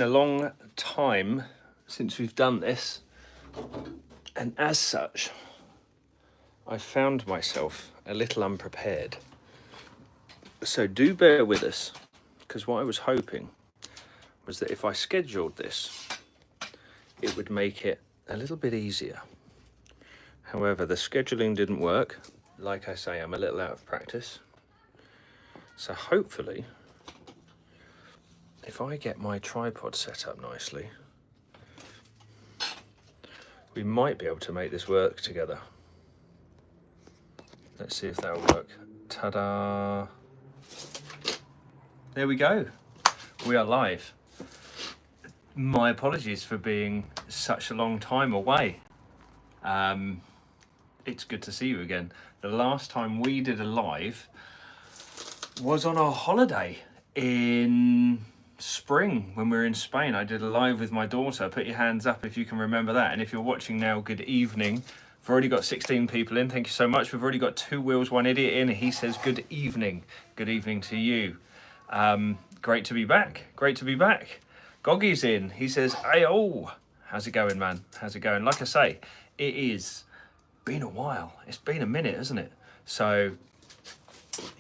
a long time since we've done this, and as such I found myself a little unprepared, so do bear with us, because what I was hoping was that if I scheduled this it would make it a little bit easier. However, the scheduling didn't work. Like I say, I'm a little out of practice, so hopefully if I get my tripod set up nicely, we might be able to make this work together. Let's see if that'll work. Ta-da! There we go. We are live. My apologies for being such a long time away. It's good to see you again. The last time we did a live was on our holiday in spring when we were in Spain. I did a live with my daughter. Put your hands up if you can remember that. And if you're watching now, good evening. We've already got 16 people in. Thank you so much. We've already got Two Wheels, One Idiot in. He says good evening. Good evening to you. Great to be back. Great to be back. Goggy's in. He says, "Ayo, how's it going, man? How's it going?" Like I say, it is been a while. It's been a minute, hasn't it? So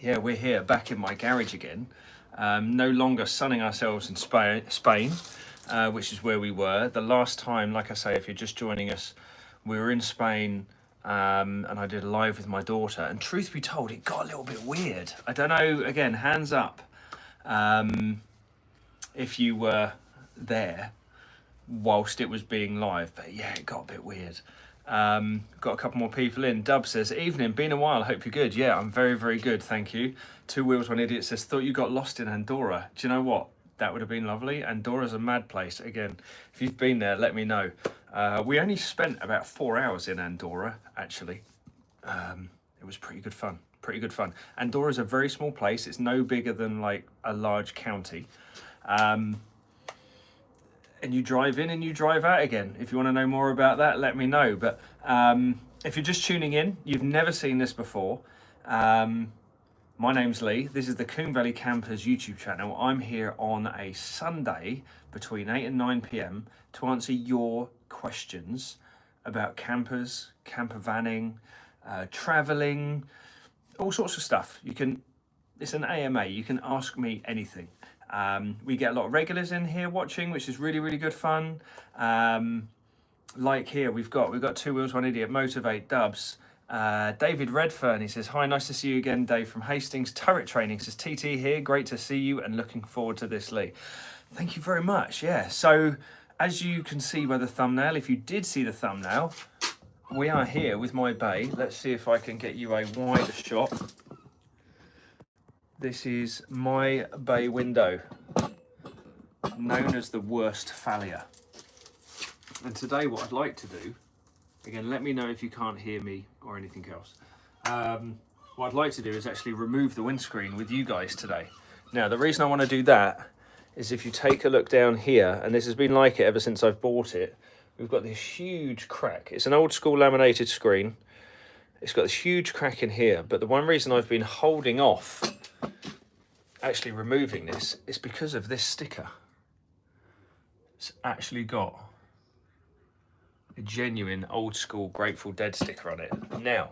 yeah, we're here back in my garage again. No longer sunning ourselves in Spain, which is where we were. The last time, like I say, if you're just joining us, we were in Spain, and I did a live with my daughter. And truth be told, it got a little bit weird. I don't know, again, hands up if you were there whilst it was being live. But yeah, it got a bit weird. Got a couple more people in. Dub says, "Evening, been a while, hope you're good." Yeah, I'm very, very good, thank you. Two Wheels, One Idiot says, "Thought you got lost in Andorra." Do you know what? That would have been lovely. Andorra's a mad place. Again, if you've been there, let me know. We only spent about 4 hours in Andorra, actually. It was pretty good fun. Pretty good fun. Andorra's a very small place. It's no bigger than like a large county. And you drive in and you drive out again. If you want to know more about that, let me know. But if you're just tuning in, you've never seen this before. My name's Lee. This is the Combe Valley Campers YouTube channel. I'm here on a Sunday between 8 and 9 p.m. to answer your questions about campers, camper vanning, traveling, all sorts of stuff. It's an AMA. You can ask me anything. We get a lot of regulars in here watching, which is really, really good fun. Like here, we've got Two Wheels, One Idiot, Motivate, Dubs, David Redfern. He says, "Hi, nice to see you again, Dave from Hastings. Turret Training says, TT here, great to see you and looking forward to this, Lee." Thank you very much. Yeah, so as you can see by the thumbnail, if you did see the thumbnail, we are here with my bay. Let's see if I can get you a wider shot. This is my bay window, known as the worst failure. And today what I'd like to do, again, let me know if you can't hear me or anything else. What I'd like to do is actually remove the windscreen with you guys today. Now, the reason I want to do that is if you take a look down here, and this has been like it ever since I've bought it, we've got this huge crack. It's an old school laminated screen. It's got this huge crack in here, but the one reason I've been holding off actually removing this is because of this sticker. It's actually got a genuine old school Grateful Dead sticker on it. Now,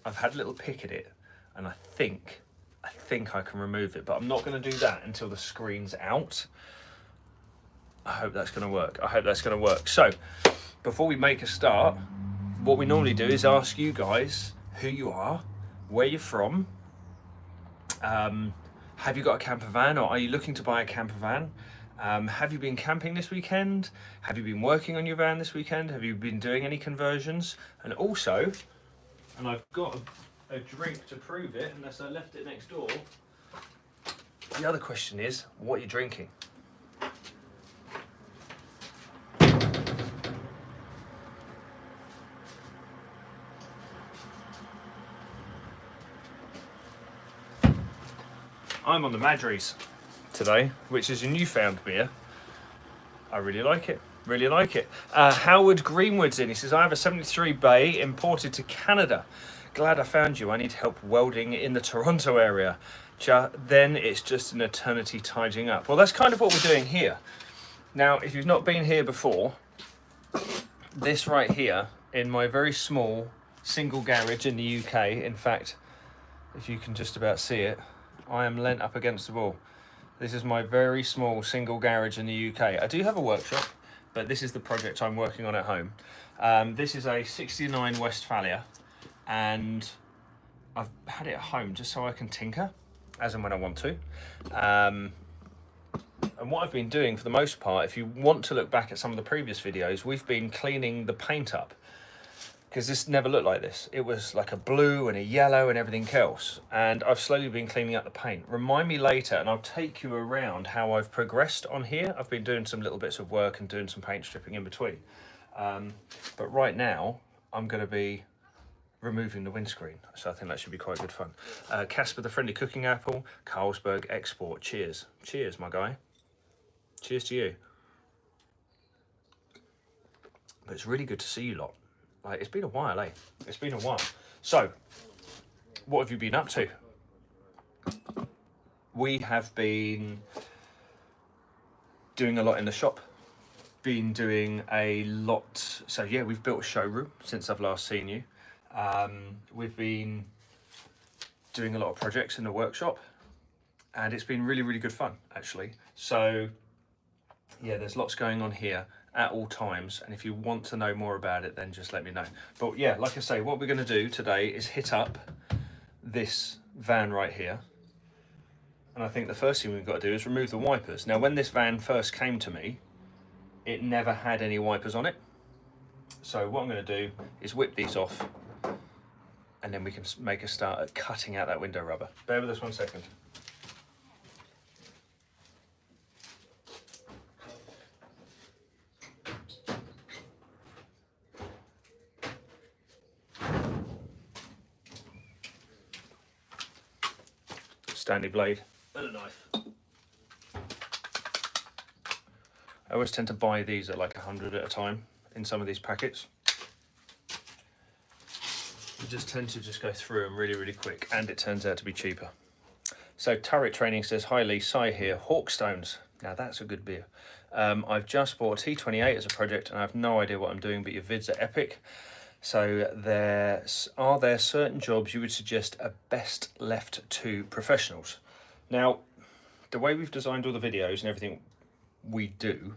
I've had a little pick at it, and I think I can remove it, but I'm not going to do that until the screen's out. I hope that's going to work. I hope that's going to work. So, before we make a start, what we normally do is ask you guys who you are, where you're from, have you got a camper van, or are you looking to buy a camper van? Have you been camping this weekend? Have you been working on your van this weekend? Have you been doing any conversions? And also, and I've got a drink to prove it, unless I left it next door. The other question is, what are you drinking? I'm on the Madries today, which is a newfound beer. I really like it, really like it. Howard Greenwood's in. He says, "I have a 73 bay imported to Canada. Glad I found you. I need help welding in the Toronto area. Then it's just an eternity tidying up." Well, that's kind of what we're doing here. Now, if you've not been here before, this right here, in my very small single garage in the UK, in fact, if you can just about see it, I am leant up against the wall. This is my very small single garage in the UK. I do have a workshop, but this is the project I'm working on at home. This is a 69 Westphalia, and I've had it at home just so I can tinker as and when I want to. And what I've been doing for the most part, if you want to look back at some of the previous videos, we've been cleaning the paint up, because this never looked like this. It was like a blue and a yellow and everything else. And I've slowly been cleaning up the paint. Remind me later and I'll take you around how I've progressed on here. I've been doing some little bits of work and doing some paint stripping in between. But right now I'm gonna be removing the windscreen. So I think that should be quite good fun. Casper the Friendly Cooking Apple, Carlsberg Export. Cheers. Cheers, my guy. Cheers to you. But it's really good to see you lot. Like, it's been a while, eh? It's been a while. So, what have you been up to? We have been doing a lot in the shop. Been doing a lot. So yeah, we've built a showroom since I've last seen you. We've been doing a lot of projects in the workshop, and it's been really, really good fun, actually. So yeah, there's lots going on here at all times, and if you want to know more about it, then just let me know. But yeah, like I say, what we're going to do today is hit up this van right here, and I think the first thing we've got to do is remove the wipers. Now, when this van first came to me, it never had any wipers on it, so what I'm going to do is whip these off, and then we can make a start at cutting out that window rubber. Bear with us 1 second. Stanley blade and a knife. I always tend to buy these at like 100 at a time in some of these packets. You just tend to just go through them really, really quick, and it turns out to be cheaper. So Turret Training says, hi Lee, Si here, Hawkstones. Now that's a good beer. I've just bought a T28 as a project and I have no idea what I'm doing, but your vids are epic. So are there certain jobs you would suggest are best left to professionals? Now, the way we've designed all the videos and everything we do,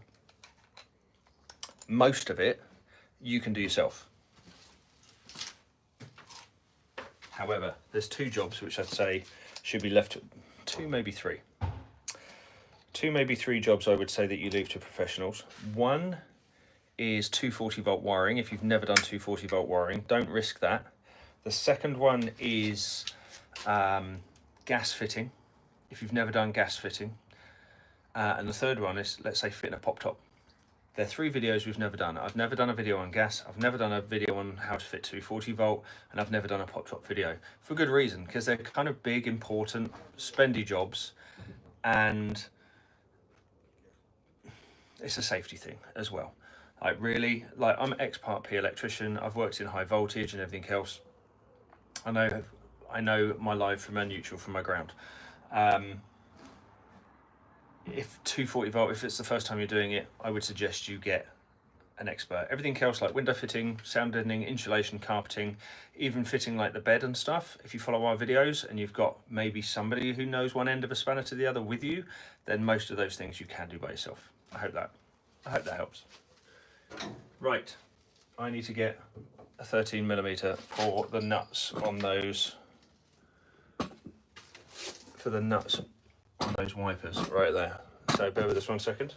most of it you can do yourself. However, there's two jobs which I'd say should be left to, two, maybe three jobs I would say that you leave to professionals. One is 240 volt wiring. If you've never done 240 volt wiring, don't risk that. The second one is gas fitting, if you've never done gas fitting. And the third one is, let's say, fitting a pop top. They're three videos we've never done. I've never done a video on gas, I've never done a video on how to fit 240 volt, and I've never done a pop top video. For good reason, because they're kind of big, important, spendy jobs, and it's a safety thing as well. Like really, like I'm an ex-Part P electrician. I've worked in high voltage and everything else. I know my live from my neutral from my ground. If 240 volt, if it's the first time you're doing it, I would suggest you get an expert. Everything else like window fitting, sound deadening, insulation, carpeting, even fitting like the bed and stuff. If you follow our videos and you've got maybe somebody who knows one end of a spanner to the other with you, then most of those things you can do by yourself. I hope that helps. Right, I need to get a 13mm for the nuts on those, wipers right there. So bear with us 1 second.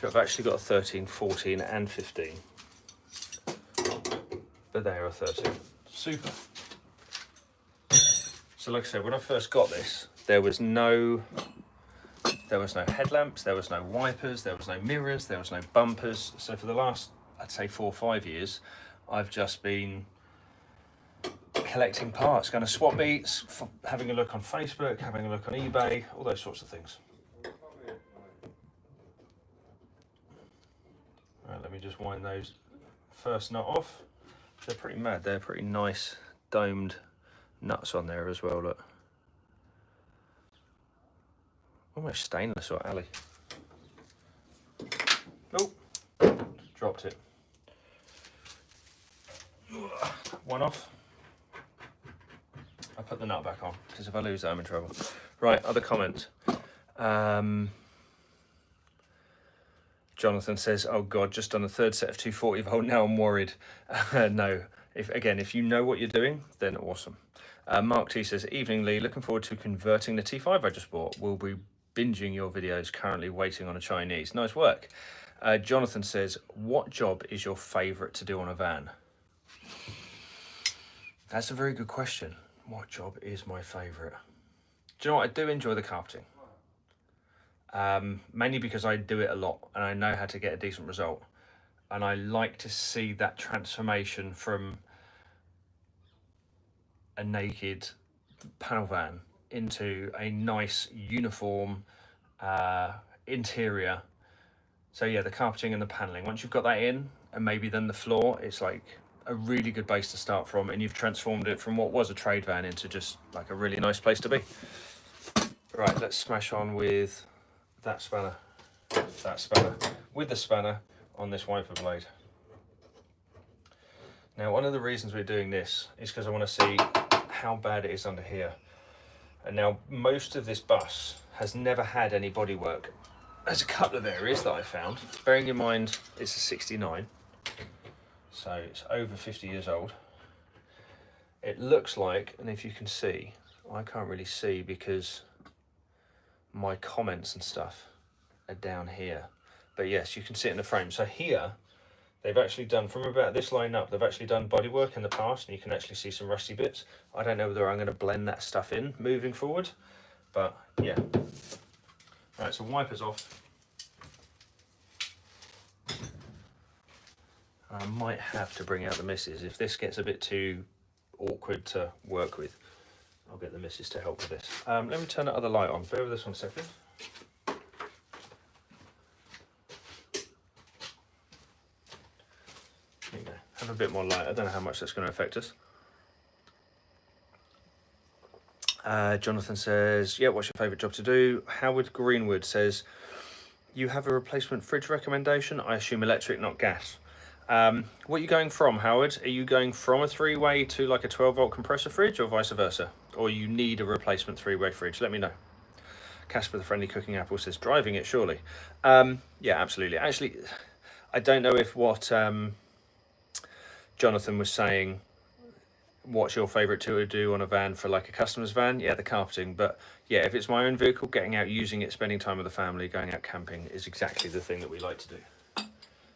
So I've actually got a 13, 14 and 15, but they are a 13. Super. So like I said, when I first got this, there was no headlamps, there was no wipers, there was no mirrors, there was no bumpers. So for the last, I'd say 4 or 5 years, I've just been collecting parts, going to swap meets, having a look on Facebook, having a look on eBay, all those sorts of things. Right, let me just wind those first nut off. They're pretty mad. They're pretty nice domed nuts on there as well, look. Almost stainless or alley. Oh, dropped it. One off. I put the nut back on because if I lose that, I'm in trouble. Right, other comments. Jonathan says, "Oh God, just done a third set of 240 volt. Now I'm worried." No, if you know what you're doing, then awesome. Mark T says, "Evening Lee, looking forward to converting the T5 I just bought. We'll be binging your videos. Currently waiting on a Chinese. Nice work." Jonathan says, "What job is your favourite to do on a van?" That's a very good question. What job is my favourite? Do you know what? I do enjoy the carpeting. Mainly because I do it a lot and I know how to get a decent result. And I like to see that transformation from a naked panel van into a nice uniform interior. So yeah, the carpeting and the paneling. Once you've got that in, and maybe then the floor, it's like a really good base to start from, and you've transformed it from what was a trade van into just like a really nice place to be. Right, let's smash on with that spanner, with the spanner on this wiper blade. Now, one of the reasons we're doing this is because I want to see how bad it is under here. And now most of this bus has never had any bodywork. There's a couple of areas that I found, bearing in mind it's a 69. So it's over 50 years old. It looks like, and if you can see, I can't really see because my comments and stuff are down here. But yes, you can see it in the frame. So here, they've actually done, from about this line up, they've actually done bodywork in the past, and you can actually see some rusty bits. I don't know whether I'm going to blend that stuff in moving forward, but yeah. Right, so wipers off. I might have to bring out the missus. If this gets a bit too awkward to work with, I'll get the missus to help with this. Let me turn that other light on. Bear with us 1 second. There you go. Have a bit more light. I don't know how much that's going to affect us. Jonathan says, "Yeah, what's your favourite job to do?" Howard Greenwood says, "You have a replacement fridge recommendation? I assume electric, not gas." What are you going from, Howard? Are you going from a 3-way to like a 12-volt compressor fridge, or vice versa? Or you need a replacement 3-way fridge? Let me know. Casper the Friendly Cooking Apple says, "Driving it, surely." Yeah, absolutely. Actually, I don't know if what Jonathan was saying, what's your favourite tool to do on a van for like a customer's van? Yeah, the carpeting. But yeah, if it's my own vehicle, getting out, using it, spending time with the family, going out camping is exactly the thing that we like to do.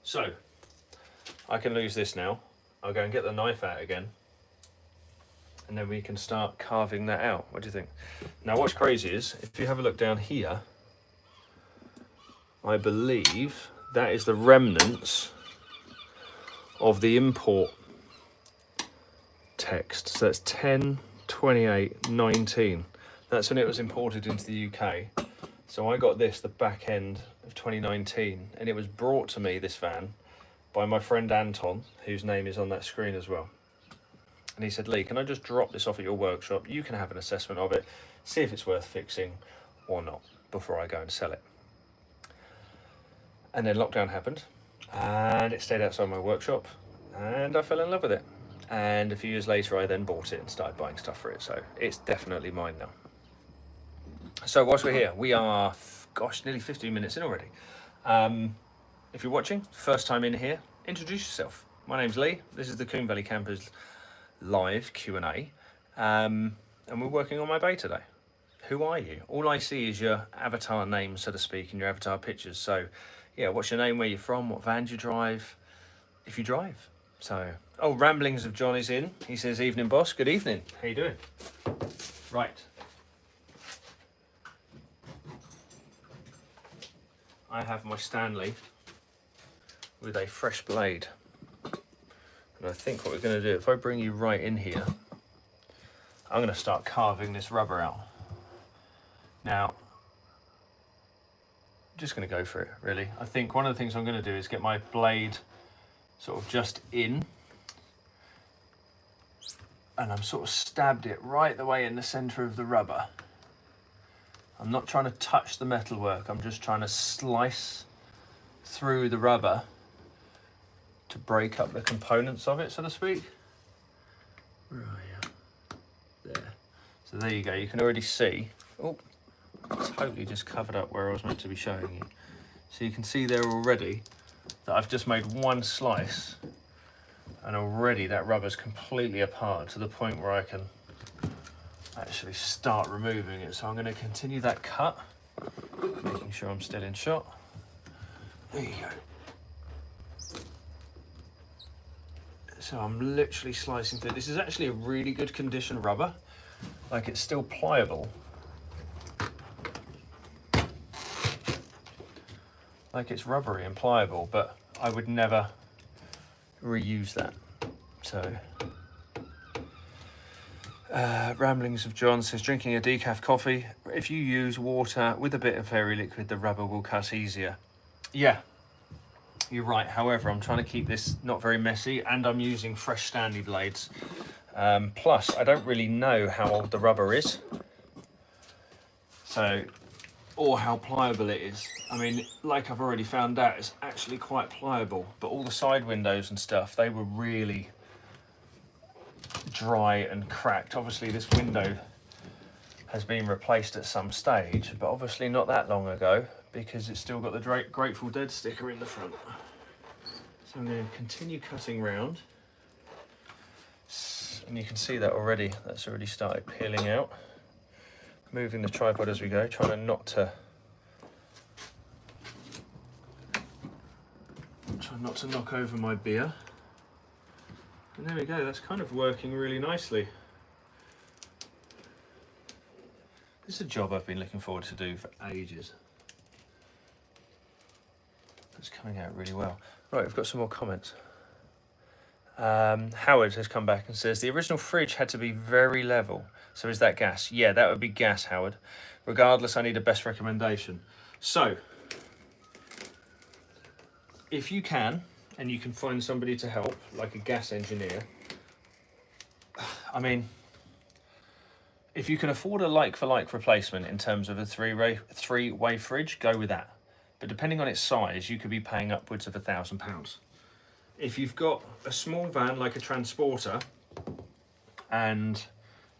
So I can lose this now. I'll go and get the knife out again, and then we can start carving that out. What do you think? Now, what's crazy is, if you have a look down here, I believe that is the remnants of the import text. So that's 10/28/19. That's when it was imported into the UK. So I got this the back end of 2019, and it was brought to me, this van, by my friend Anton, whose name is on that screen as well. And he said, "Lee, can I just drop this off at your workshop? You can have an assessment of it, see if it's worth fixing or not before I go and sell it." And then lockdown happened, and it stayed outside my workshop, and I fell in love with it. And a few years later, I then bought it and started buying stuff for it. So it's definitely mine now. So whilst we're here, we are, gosh, nearly 15 minutes in already. If you're watching, first time in here, introduce yourself. My name's Lee. This is the Combe Valley Campers live Q&A. And we're working on my bay today. Who are you? All I see is your avatar name, so to speak, and your avatar pictures. So yeah, what's your name, where you're from, what van do you drive, if you drive. So, oh, Ramblings of John is in. He says, "Evening, boss." Good evening. How you doing? Right. I have my Stanley with a fresh blade. And I think what we're going to do, if I bring you right in here, I'm going to start carving this rubber out. Now, I'm just going to go for it, really. I think one of the things I'm going to do is get my blade sort of just in, and I'm sort of stabbed it right the way in the center of the rubber. I'm not trying to touch the metalwork, I'm just trying to slice through the rubber to break up the components of it, so to speak. Where are you? There. So there you go, you can already see. Oh, totally just covered up where I was meant to be showing you. So you can see there already that I've just made one slice, and already that rubber's completely apart to the point where I can actually start removing it. So I'm going to continue that cut, making sure I'm still in shot. There you go. So I'm literally slicing through. This is actually a really good condition rubber. Like, it's still pliable. Like, it's rubbery and pliable, but I would never reuse that. So, Ramblings of John says, drinking a decaf coffee. If you use water with a bit of fairy liquid, the rubber will cut easier. Yeah, you're right. However, I'm trying to keep this not very messy, and I'm using fresh Stanley blades. Plus, I don't really know how old the rubber is, so, or how pliable it is. I mean, like I've already found out, it's actually quite pliable, but all the side windows and stuff, they were really dry and cracked. Obviously this window has been replaced at some stage, but obviously not that long ago, because it's still got the Grateful Dead sticker in the front. So I'm going to continue cutting round, and you can see that already, that's already started peeling out. Moving the tripod as we go, trying not to knock over my beer. And there we go, that's kind of working really nicely. This is a job I've been looking forward to do for ages. It's coming out really well. Right, we've got some more comments. Howard has come back and says, the original fridge had to be very level. So is that gas? Yeah, that would be gas, Howard. Regardless, I need a best recommendation. So, if you can, and you can find somebody to help, like a gas engineer, I mean, if you can afford a like-for-like replacement in terms of a three-way fridge, go with that. But depending on its size, you could be paying upwards of £1,000. If you've got a small van, like a transporter, and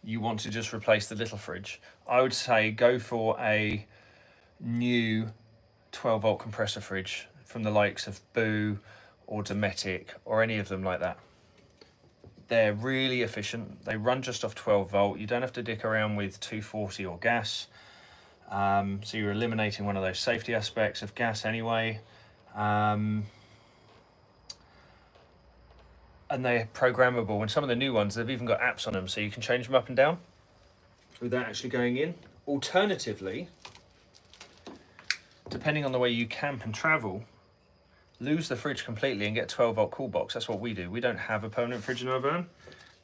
you want to just replace the little fridge, I would say go for a new 12-volt compressor fridge from the likes of Boo or Dometic or any of them like that. They're really efficient. They run just off 12 volt. You don't have to dick around with 240 or gas. So you're eliminating one of those safety aspects of gas anyway. And they're programmable. And some of the new ones, they've even got apps on them, so you can change them up and down without actually going in. Alternatively, depending on the way you camp and travel, lose the fridge completely and get a 12-volt cool box. That's what we do. We don't have a permanent fridge in our van.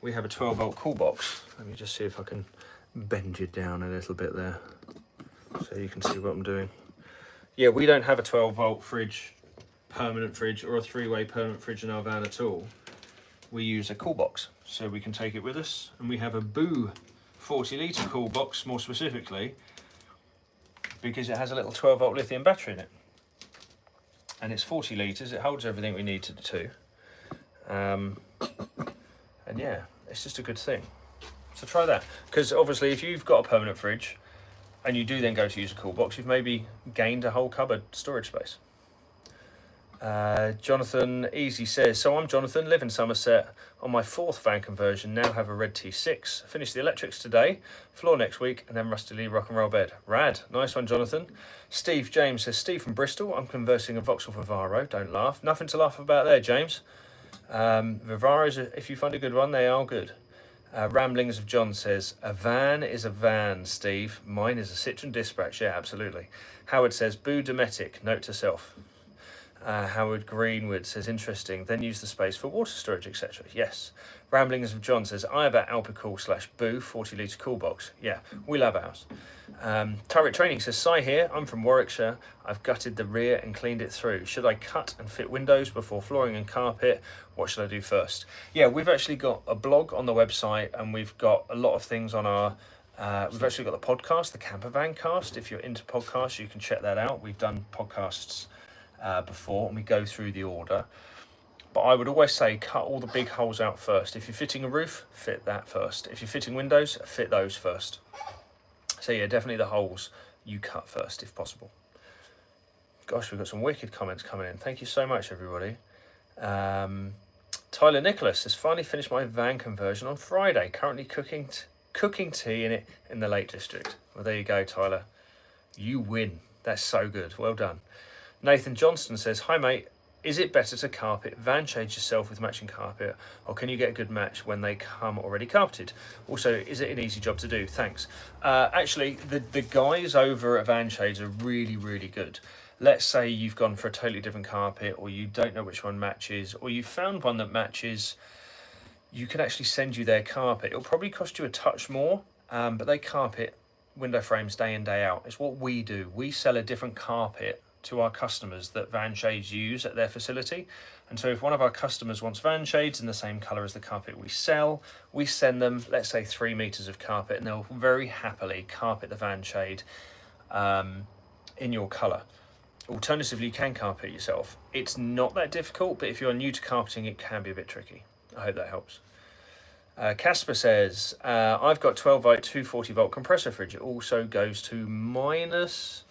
We have a 12-volt cool box. Let me just see if I can bend you down a little bit there so you can see what I'm doing. Yeah, we don't have a 12-volt fridge, permanent fridge, or a three-way permanent fridge in our van at all. We use a cool box, so we can take it with us. And we have a Boo 40-litre cool box, more specifically, because it has a little 12-volt lithium battery in it. And it's 40 litres, it holds everything we need to. And yeah, it's just a good thing. So try that. Because obviously if you've got a permanent fridge and you do then go to use a cool box, you've maybe gained a whole cupboard storage space. Jonathan Easy says, so I'm Jonathan, live in Somerset, on my 4th van conversion, now have a red T6, finished the electrics today, floor next week, and then Rusty Lee rock and roll bed. Rad, nice one, Jonathan. Steve James says, Steve from Bristol, I'm converting a Vauxhall Vivaro, don't laugh. Nothing to laugh about there, James. Vivaros, if you find a good one, they are good. Ramblings of John says, a van is a van, Steve. Mine is a Citroen Dispatch, yeah, absolutely. Howard says, Boo Dometic, note to self. Howard Greenwood says, interesting. Then use the space for water storage, etc. Yes. Ramblings of John says, I have an Alpicool/Boo 40-litre cool box. Yeah, we love ours. Turret Training says, Si here. I'm from Warwickshire. I've gutted the rear and cleaned it through. Should I cut and fit windows before flooring and carpet? What should I do first? Yeah, we've actually got a blog on the website, and we've got a lot of things on our... we've actually got the podcast, the Camper Van Cast. If you're into podcasts, you can check that out. We've done podcasts before, and we go through the order. But I would always say cut all the big holes out first. If you're fitting a roof, fit that first. If you're fitting windows, fit those first. So yeah, definitely the holes you cut first if possible. Gosh, we've got some wicked comments coming in. Thank you so much, everybody. Tyler Nicholas has finally finished my van conversion on Friday. Currently cooking tea in it in the Lake District. Well, there you go, Tyler. You win. That's so good. Well done. Nathan Johnston says, hi mate, is it better to carpet van shades yourself with matching carpet, or can you get a good match when they come already carpeted? Also, is it an easy job to do? Thanks. Actually, the guys over at Van Shades are really, really good. Let's say you've gone for a totally different carpet, or you don't know which one matches, or you found one that matches. You can actually send you their carpet. It'll probably cost you a touch more, but they carpet window frames day in, day out. It's what we do. We sell a different carpet to our customers that Van Shades use at their facility. And so if one of our customers wants Van Shades in the same colour as the carpet we sell, we send them, let's say, 3 metres of carpet, and they'll very happily carpet the Van Shade in your colour. Alternatively, you can carpet yourself. It's not that difficult, but if you're new to carpeting, it can be a bit tricky. I hope that helps. Casper says, I've got 12 volt 240 volt compressor fridge. It also goes to minus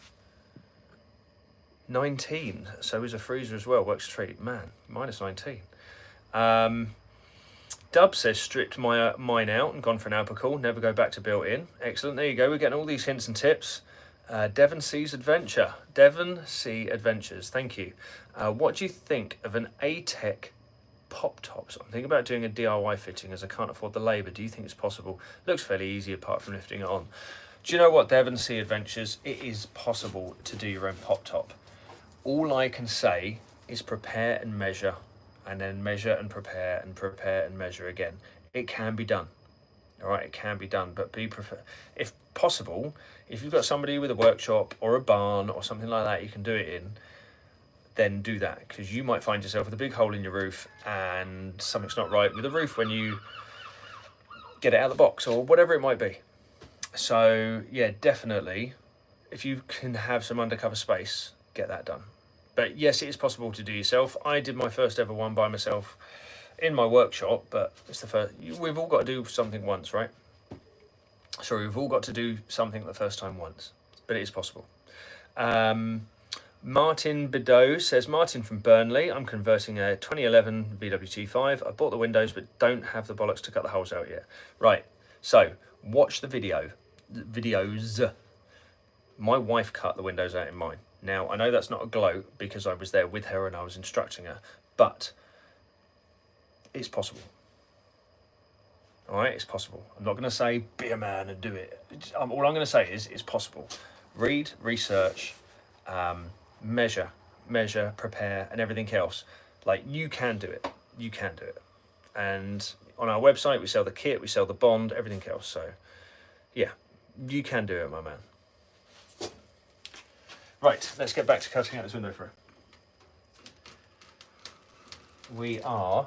19, so is a freezer as well. Works a treat. Man, minus 19. Dub says, stripped mine out and gone for an Alpicool. Never go back to built-in. Excellent. There you go. We're getting all these hints and tips. Devon Sea Adventures. Thank you. What do you think of an A-Tech pop tops? I'm thinking about doing a DIY fitting as I can't afford the labour. Do you think it's possible? Looks fairly easy apart from lifting it on. Do you know what, Devon Sea Adventures? It is possible to do your own pop top. All I can say is prepare and measure, and then measure and prepare and measure again. It can be done. All right, it can be done, but if possible, if you've got somebody with a workshop or a barn or something like that you can do it in, then do that, because you might find yourself with a big hole in your roof and something's not right with the roof when you get it out of the box or whatever it might be. So yeah, definitely, if you can have some undercover space, get that done. But yes, it is possible to do yourself. I did my first ever one by myself in my workshop, but it's the first. We've all got to do something once, right? Sorry, we've all got to do something the first time once, but it is possible. Martin Bideau says, Martin from Burnley, I'm converting a 2011 VW T5. I bought the windows, but don't have the bollocks to cut the holes out yet. Right, so watch the videos. My wife cut the windows out in mine. Now, I know that's not a gloat because I was there with her and I was instructing her, but it's possible. All right, it's possible. I'm not going to say be a man and do it. All I'm going to say is it's possible. Read, research, measure, prepare, and everything else. Like, you can do it. You can do it. And on our website, we sell the kit, we sell the bond, everything else. So, yeah, you can do it, my man. Right, let's get back to cutting out this window frame. We are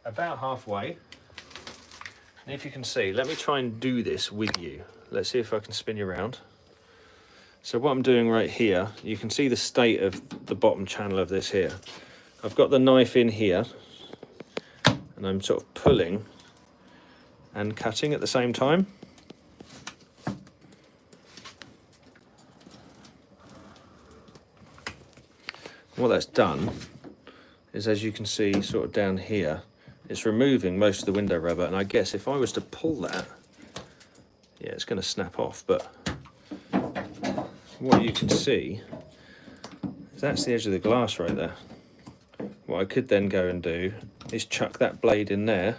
about halfway. And if you can see, let me try and do this with you. Let's see if I can spin you around. So what I'm doing right here, you can see the state of the bottom channel of this here. I've got the knife in here, and I'm sort of pulling and cutting at the same time. What that's done is, as you can see sort of down here, it's removing most of the window rubber, and I guess if I was to pull that, yeah, it's going to snap off, but what you can see is that's the edge of the glass right there. What I could then go and do is chuck that blade in there,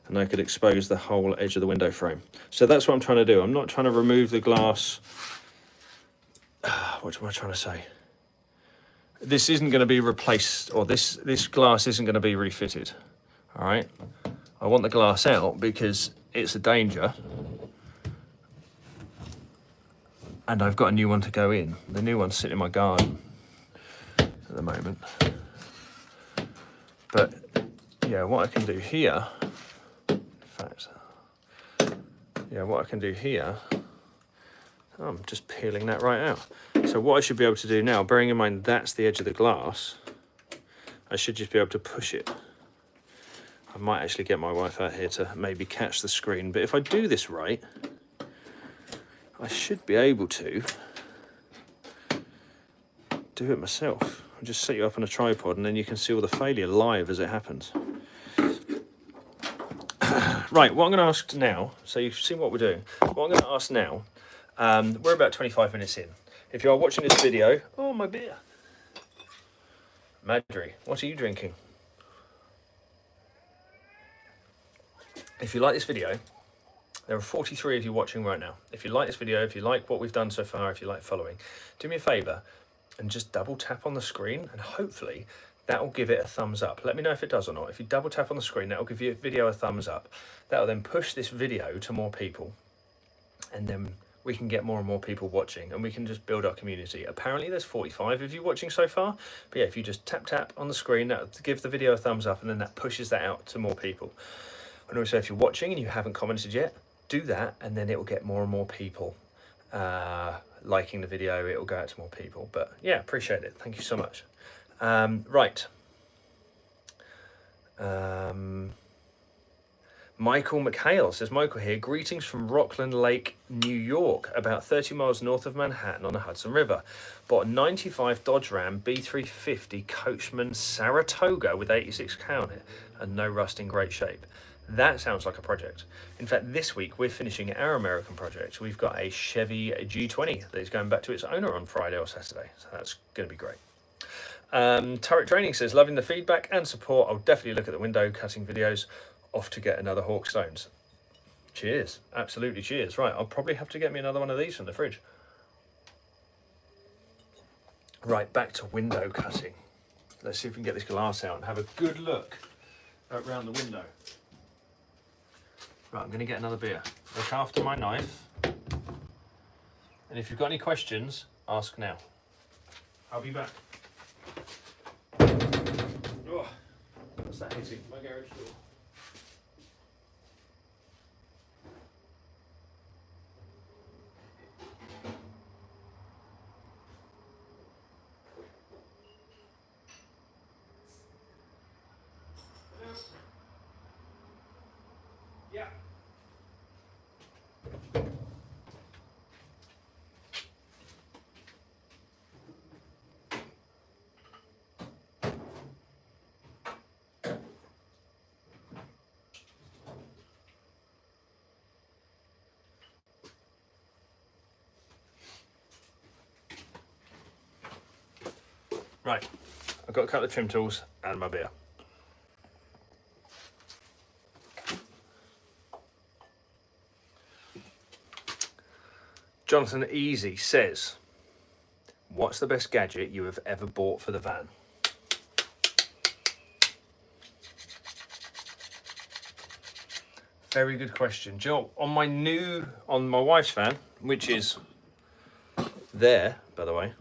and I could expose the whole edge of the window frame. So that's what I'm trying to do. I'm not trying to remove the glass what am I trying to say? This isn't going to be replaced, or this glass isn't going to be refitted. All right. I want the glass out because it's a danger. And I've got a new one to go in. The new one's sitting in my garden at the moment. But yeah, what I can do here, in fact, yeah, what I can do here, I'm just peeling that right out. So what I should be able to do now, bearing in mind that's the edge of the glass, I should just be able to push it. I might actually get my wife out here to maybe catch the screen, but if I do this right, I should be able to do it myself. I'll just set you up on a tripod and then you can see all the failure live as it happens. Right, what I'm going to ask now, so you've seen what we're doing. What I'm going to ask now, we're about 25 minutes in. If you are watching this video, oh, my beer. Madry, what are you drinking? If you like this video, there are 43 of you watching right now. If you like this video, if you like what we've done so far, if you like following, do me a favour and just double tap on the screen and hopefully that will give it a thumbs up. Let me know if it does or not. If you double tap on the screen, that will give your video a thumbs up. That will then push this video to more people and then we can get more and more people watching and we can just build our community. Apparently there's 45 of you watching so far, but yeah, if you just tap on the screen, that will give the video a thumbs up and then that pushes that out to more people. And also if you're watching and you haven't commented yet, do that and then it will get more and more people liking the video. It will go out to more people. But yeah, appreciate it. Thank you so much. Right. Michael McHale says, Michael here, greetings from Rockland Lake, New York, about 30 miles north of Manhattan on the Hudson River. Bought a 95 Dodge Ram B350 Coachman Saratoga with 86 count and no rust, in great shape. That sounds like a project. In fact, this week we're finishing our American project. We've got a Chevy G20 that is going back to its owner on Friday or Saturday. So that's going to be great. Turret Training says, loving the feedback and support. I'll definitely look at the window cutting videos. Off to get another Hawk Stones. Cheers. Absolutely cheers. Right, I'll probably have to get me another one of these from the fridge. Right, back to window cutting. Let's see if we can get this glass out and have a good look around the window. Right, I'm going to get another beer. Look after my knife. And if you've got any questions, ask now. I'll be back. Oh, what's that hitting? My garage door. Yeah. Right, I've got a couple of trim tools and my beer. Jonathan Easy says, what's the best gadget you have ever bought for the van? Very good question. Do you know, on my wife's van, which is there, by the way,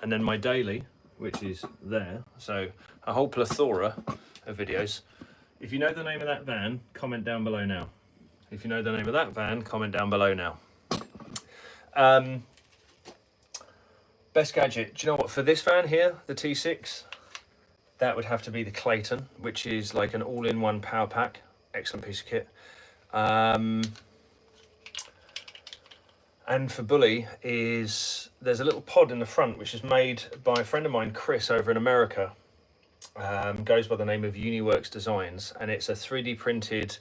and then my daily, which is there, so a whole plethora of videos. If you know the name of that van, comment down below now. If you know the name of that van, comment down below now. Best gadget, do you know what, for this van here, the T6, that would have to be the Clayton, which is like an all-in-one power pack. Excellent piece of kit. And for Bully there's a little pod in the front which is made by a friend of mine, Chris, over in America. Goes by the name of Uniworks Designs, and it's a 3D printed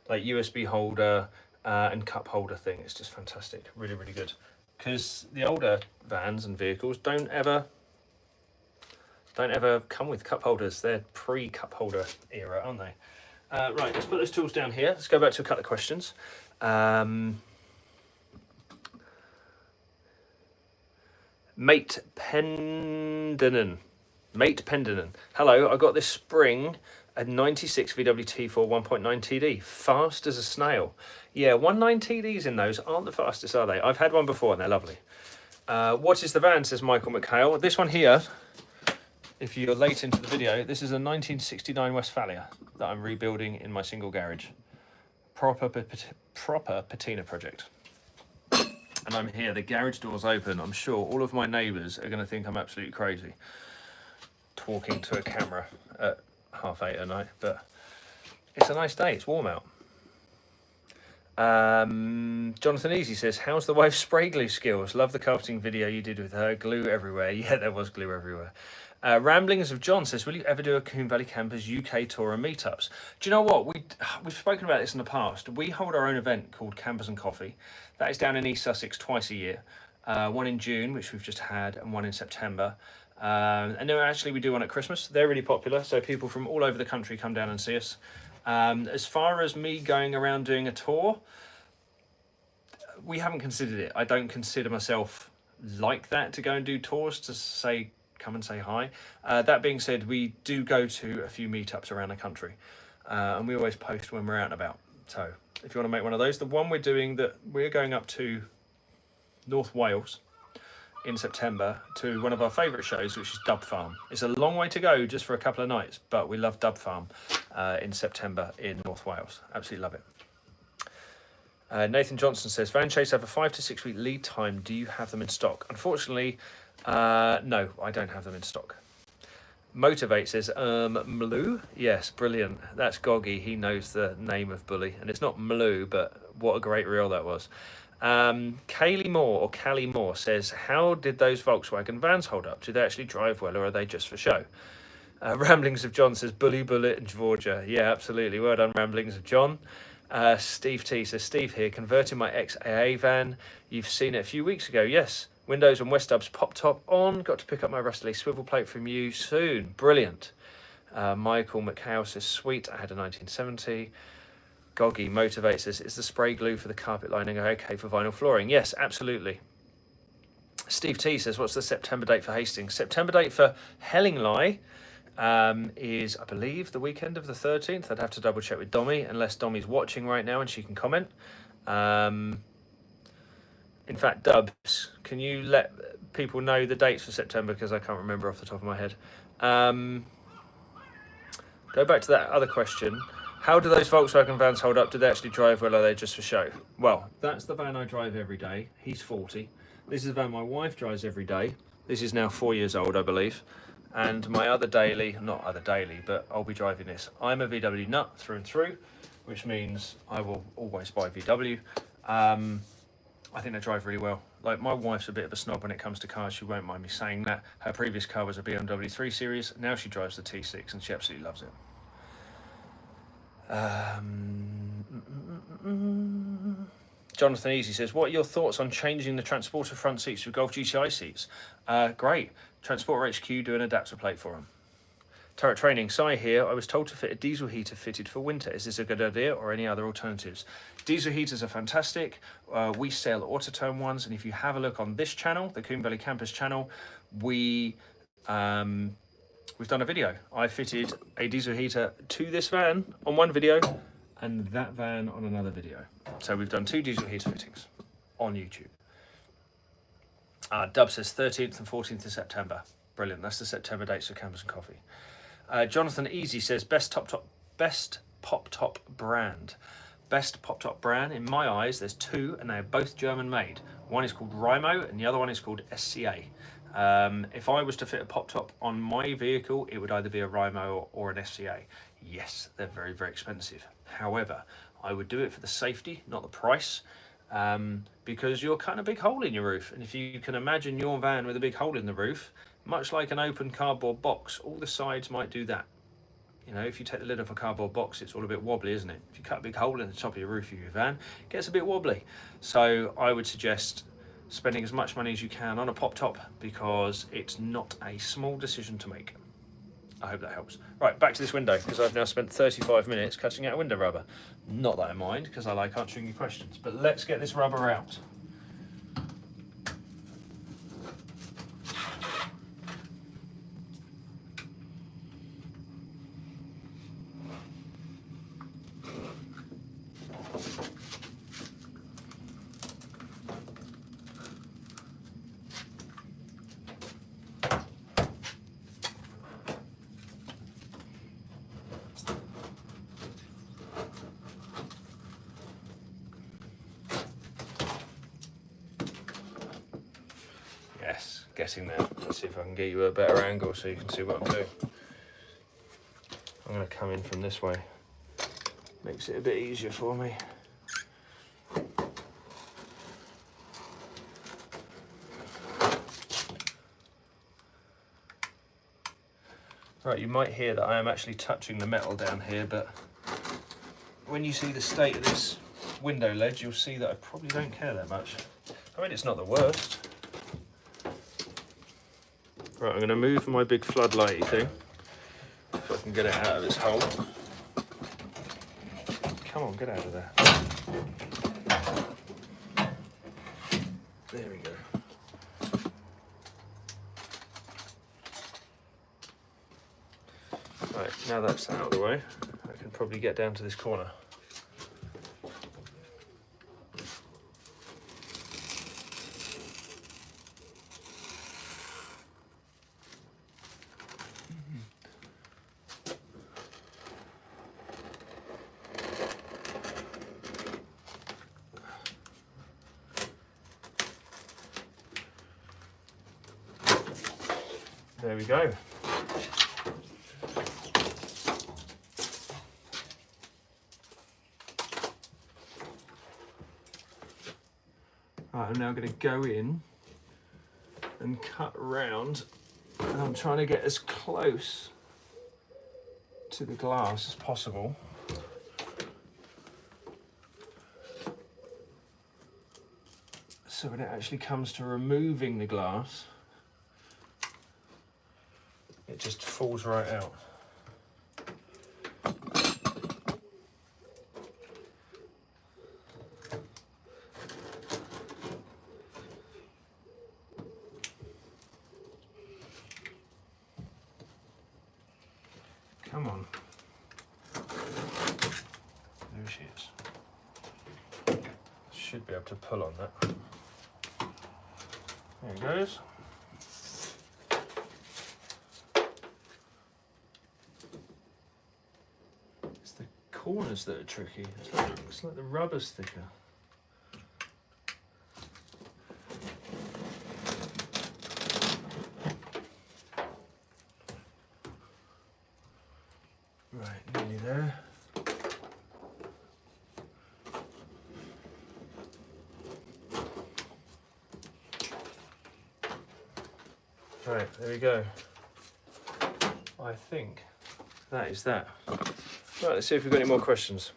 like USB holder and cup holder thing. It's just fantastic, really, really good. Because the older vans and vehicles don't ever come with cup holders. They're pre-cup holder era, aren't they? Right, let's put those tools down here. Let's go back to a couple of questions. Mate Pendenen. Hello, I got this spring a 96 VWT for 1.9 TD. Fast as a snail. Yeah, 1.9 TDs in those aren't the fastest, are they? I've had one before and they're lovely. What is the van, says Michael McHale. This one here, if you're late into the video, this is a 1969 Westphalia that I'm rebuilding in my single garage. Proper patina project. And I'm here, the garage door's open. I'm sure all of my neighbours are going to think I'm absolutely crazy talking to a camera at 8:30 at night, but it's a nice day, it's warm out. Jonathan Easy says, how's the wife's spray glue skills? Love the carpeting video you did with her. Glue everywhere. Yeah, there was glue everywhere. Ramblings of John says, will you ever do a Combe Valley Campers UK tour and meetups? Do you know what? We've spoken about this in the past. We hold our own event called Campers and Coffee. That is down in East Sussex twice a year. One in June, which we've just had, and one in September. And then actually we do one at Christmas. They're really popular, so people from all over the country come down and see us. As far as me going around doing a tour, we haven't considered it. I don't consider myself like that to go and do tours to say, come and say hi. That being said, we do go to a few meetups around the country, and we always post when we're out and about. So if you want to make one of those, the one we're doing, that we're going up to North Wales in September to one of our favourite shows, which is Dub Farm. It's a long way to go just for a couple of nights, but we love Dub Farm in September in North Wales. Absolutely love it. Nathan Johnson says, Van Chase have a 5 to 6 week lead time. Do you have them in stock? Unfortunately, no, I don't have them in stock. Motivate says, Mloo? Yes, brilliant. That's Goggy. He knows the name of Bully. And it's not Mloo, but what a great reel that was. Callie Moore says, how did those Volkswagen vans hold up? Do they actually drive well, or are they just for show? Ramblings of John says, Bully, Bullet and Georgia. Yeah, absolutely. Well done, Ramblings of John. Steve T says, Steve here, converting my ex-AA van. You've seen it a few weeks ago. Yes, windows and west dubs pop top on. Got to pick up my rusty swivel plate from you soon. Brilliant. Michael McHale says, sweet, I had a 1970. Goggy motivates us. Is the spray glue for the carpet lining okay for vinyl flooring? Yes, absolutely. Steve T says, what's the September date for Hastings? September date for Hellingly is, I believe, the weekend of the 13th. I'd have to double check with Dommy, unless Dommy's watching right now and she can comment. In fact, Dubs, can you let people know the dates for September, because I can't remember off the top of my head. Go back to that other question. How do those Volkswagen vans hold up? Do they actually drive well, or are they just for show? Well, that's the van I drive every day. He's 40. This is the van my wife drives every day. This is now 4 years old, I believe. And my other daily, not other daily, but I'll be driving this. I'm a VW nut through and through, which means I will always buy VW. I think they drive really well. Like, my wife's a bit of a snob when it comes to cars. She won't mind me saying that. Her previous car was a BMW 3 Series. Now she drives the T6 and she absolutely loves it. Jonathan Easy says, what are your thoughts on changing the Transporter front seats with Golf GTI seats? Great. Transporter HQ do an adapter plate for them. Turret Training, Sai here. I was told to fit a diesel heater fitted for winter. Is this a good idea, or any other alternatives? Diesel heaters are fantastic. We sell Autotone ones, and if you have a look on this channel, the Combe Valley Campers channel, we've done a video. I fitted a diesel heater to this van on one video and that van on another video. So we've done 2 diesel heater fittings on YouTube. Dub says 13th and 14th of September. Brilliant. That's the September dates for Campers and Coffee. Jonathan Easy says, best pop top brand. Best pop top brand, in my eyes, there's 2, and they're both German made. One is called Rimo and the other one is called SCA. If I was to fit a pop top on my vehicle, it would either be a Rimo or an SCA. Yes, they're very, very expensive. However, I would do it for the safety, not the price, because you're cutting a big hole in your roof. And if you can imagine your van with a big hole in the roof, much like an open cardboard box, all the sides might do that. You know, if you take the lid off a cardboard box, it's all a bit wobbly, isn't it? If you cut a big hole in the top of your roof of your van, it gets a bit wobbly. So I would suggest spending as much money as you can on a pop top, because it's not a small decision to make. I hope that helps. Right, back to this window, because I've now spent 35 minutes cutting out window rubber. Not that I mind, because I like answering your questions, but let's get this rubber out. Yes, getting there. Let's see if I can get you a better angle so you can see what I'm doing. I'm going to come in from this way. Makes it a bit easier for me. Right, you might hear that I am actually touching the metal down here, but when you see the state of this window ledge, you'll see that I probably don't care that much. I mean, it's not the worst. Right, I'm going to move my big floodlighty thing, if I can get it out of its hole. Come on, get out of there. There we go. Right, now that's out of the way, I can probably get down to this corner. There we go. Right, I'm now going to go in and cut around, and I'm trying to get as close to the glass as possible. So when it actually comes to removing the glass, it just falls right out. Come on. There she is. Should be able to pull on that. There it goes. It's the corners that are tricky. It's like the rubber's thicker. Right, nearly there. Right, there we go. I think that is that. Right, let's see if we've got any more questions.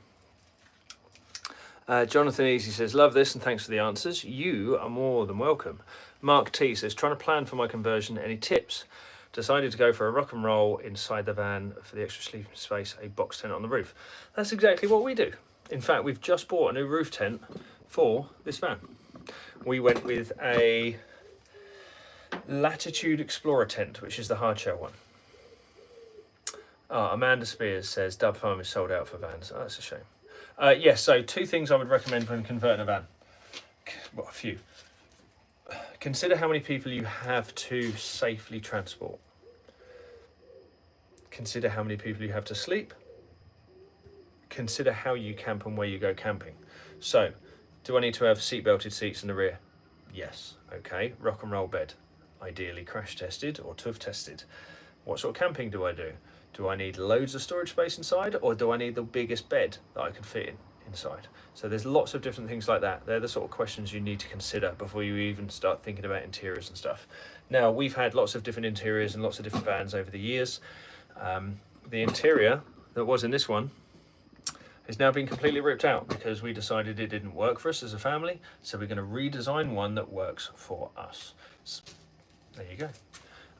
Jonathan Easy says, love this and thanks for the answers. You are more than welcome. Mark T says, trying to plan for my conversion, any tips? Decided to go for a rock and roll inside the van for the extra sleeping space, a box tent on the roof. That's exactly what we do. In fact, we've just bought a new roof tent for this van. We went with a Latitude Explorer tent, which is the hardshell one. Amanda Spears says, Dub Farm is sold out for vans. Oh, that's a shame. Yes, so 2 things I would recommend when converting a van. Well, a few. Consider how many people you have to safely transport. Consider how many people you have to sleep. Consider how you camp and where you go camping. So, do I need to have seat-belted seats in the rear? Yes. Okay. Rock and roll bed. Ideally crash tested or TÜV tested. What sort of camping do I do? Do I need loads of storage space inside, or do I need the biggest bed that I can fit inside? So there's lots of different things like that. They're the sort of questions you need to consider before you even start thinking about interiors and stuff. Now, we've had lots of different interiors and lots of different vans over the years. The interior that was in this one has now been completely ripped out because we decided it didn't work for us as a family. So we're going to redesign one that works for us. So, there you go.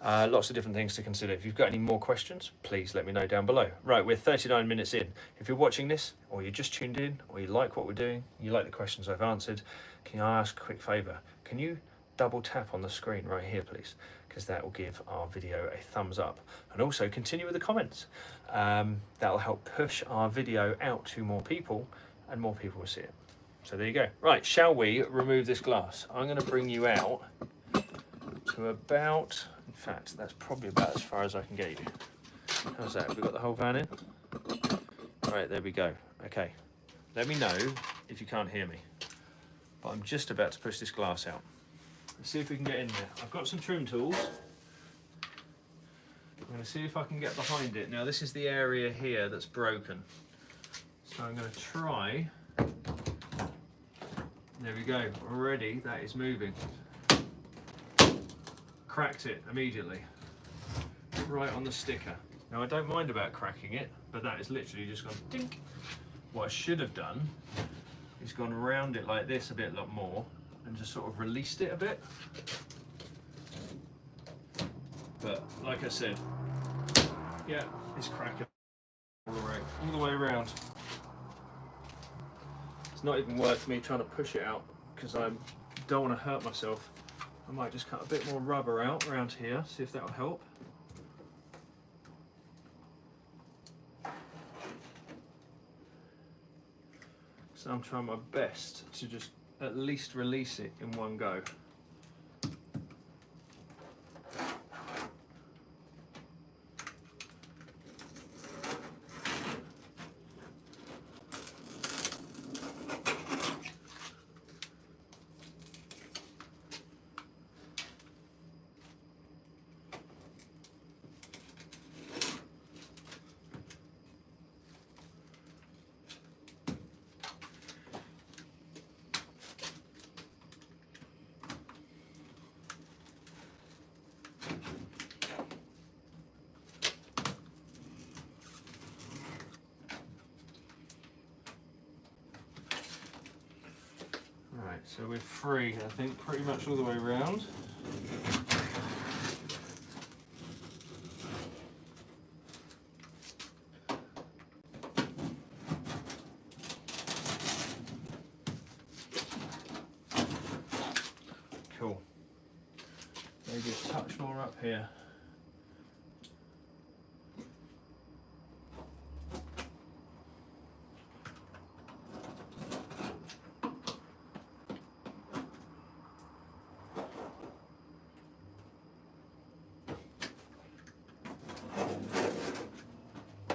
Lots of different things to consider. If you've got any more questions, please let me know down below. Right, we're 39 minutes in. If you're watching this, or you just tuned in, or you like what we're doing, you like the questions I've answered, can I ask a quick favour? Can you double tap on the screen right here, please? Because that will give our video a thumbs up. And also continue with the comments. That'll help push our video out to more people, and more people will see it. So there you go. Right, shall we remove this glass? I'm going to bring you out to about, in fact, that's probably about as far as I can get you. How's that? Have we got the whole van in? Right, there we go. Okay, let me know if you can't hear me. But I'm just about to push this glass out. Let's see if we can get in there. I've got some trim tools. I'm going to see if I can get behind it. Now this is the area here that's broken. So I'm going to try. There we go. Already that is moving. Cracked it immediately. Right on the sticker. Now I don't mind about cracking it, but that is literally just gone dink. What I should have done is gone around it like this a lot more and just sort of released it a bit. But like I said, yeah, it's cracking all the way around. It's not even worth me trying to push it out because I don't want to hurt myself. I might just cut a bit more rubber out around here, see if that will help. So I'm trying my best to just at least release it in one go. So we're free, I think, pretty much all the way around. Cool. Maybe a touch more up here.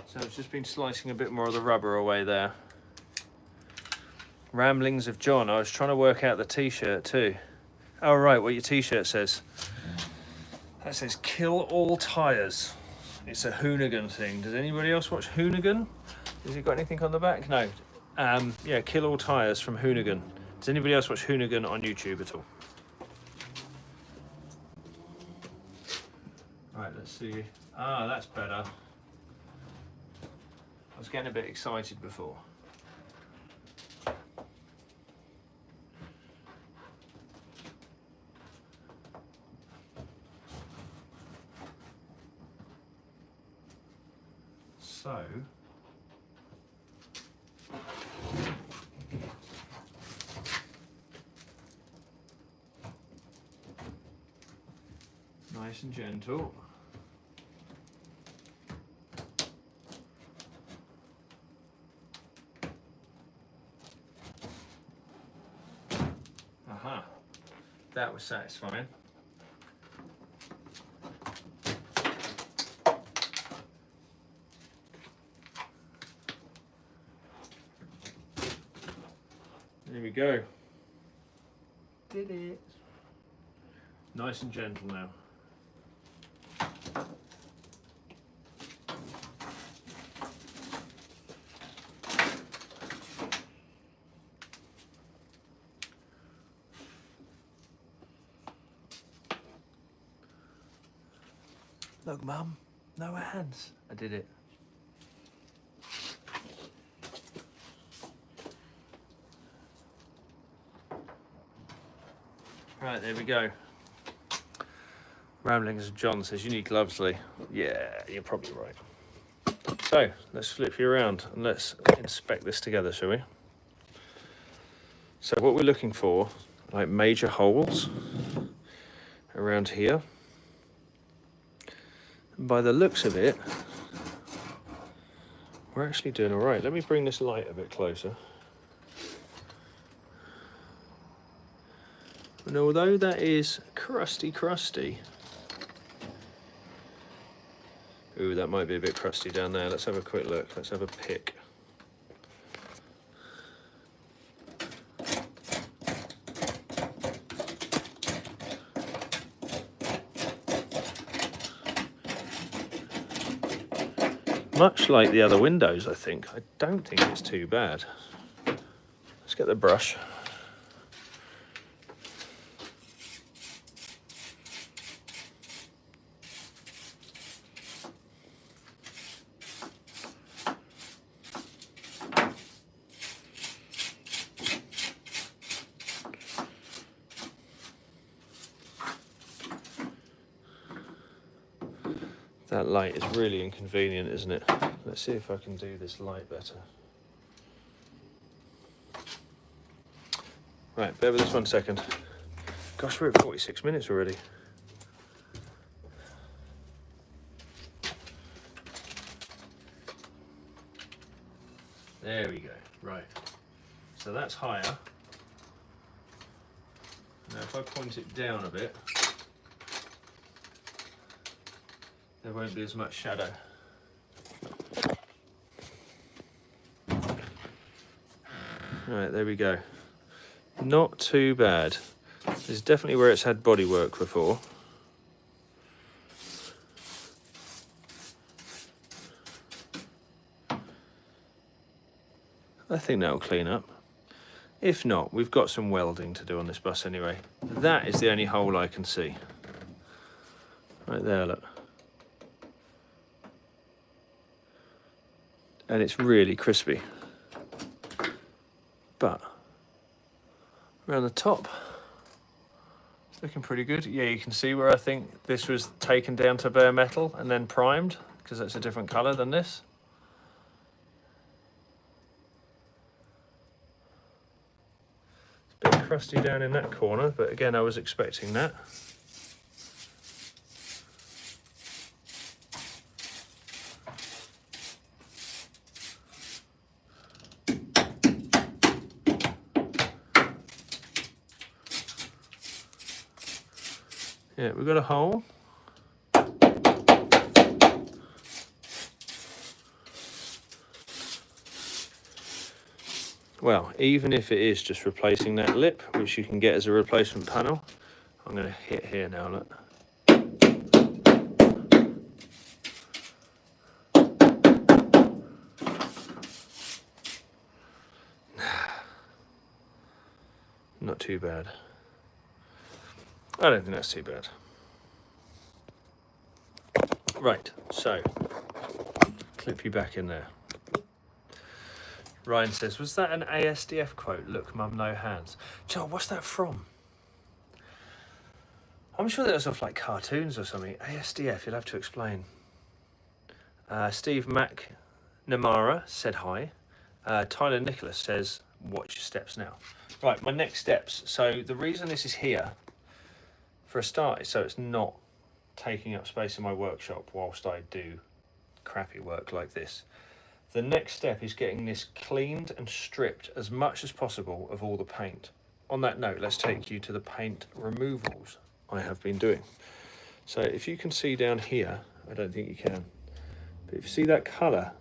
So I've just been slicing a bit more of the rubber away there. Ramblings of John. I was trying to work out the t-shirt too. Oh right, what your t-shirt says. That says kill all tyres. It's a Hoonigan thing. Does anybody else watch Hoonigan? Has it got anything on the back? No. Yeah, kill all tyres from Hoonigan. Does anybody else watch Hoonigan on YouTube at all? Right, let's see. Ah, that's better. I was getting a bit excited before. So, nice and gentle. Aha, that was satisfying. There we go. Did it. Nice and gentle now. Look, Mum, no hands. I did it. Right, there we go. Ramblings of John says, you need gloves, Lee. Yeah, you're probably right. So, let's flip you around and let's inspect this together, shall we? So what we're looking for, like major holes around here. And by the looks of it, we're actually doing all right. Let me bring this light a bit closer. And although that is crusty, ooh, that might be a bit crusty down there. Let's have a quick look. Let's have a pick. much like the other windows, I think. I don't think it's too bad. Let's get the brush. That light is really inconvenient, isn't it? Let's see if I can do this light better. Right, bear with us 1 second. Gosh, we're at 46 minutes already. There we go, right. So that's higher. Now if I point it down a bit, there won't be as much shadow. Right, there we go. Not too bad. This is definitely where it's had bodywork before. I think that'll clean up. If not, we've got some welding to do on this bus anyway. That is the only hole I can see. Right there, look. And it's really crispy. But around the top, it's looking pretty good. Yeah, you can see where I think this was taken down to bare metal and then primed, because that's a different colour than this. It's a bit crusty down in that corner, but again, I was expecting that. Yeah, we've got a hole. Well, even if it is just replacing that lip, which you can get as a replacement panel, I'm going to hit here now, look. Not too bad. I don't think that's too bad. Right, so clip you back in there. Ryan says, was that an ASDF quote? Look, mum, no hands. Joe, what's that from? I'm sure that was off like cartoons or something. ASDF, you'll have to explain. Steve McNamara said hi. Tyler Nicholas says, watch your steps now. Right, my next steps. So the reason this is here, for a start, is so it's not taking up space in my workshop whilst I do crappy work like this. The next step is getting this cleaned and stripped as much as possible of all the paint. On that note, let's take you to the paint removals I have been doing. So if you can see down here, I don't think you can, but if you see that colour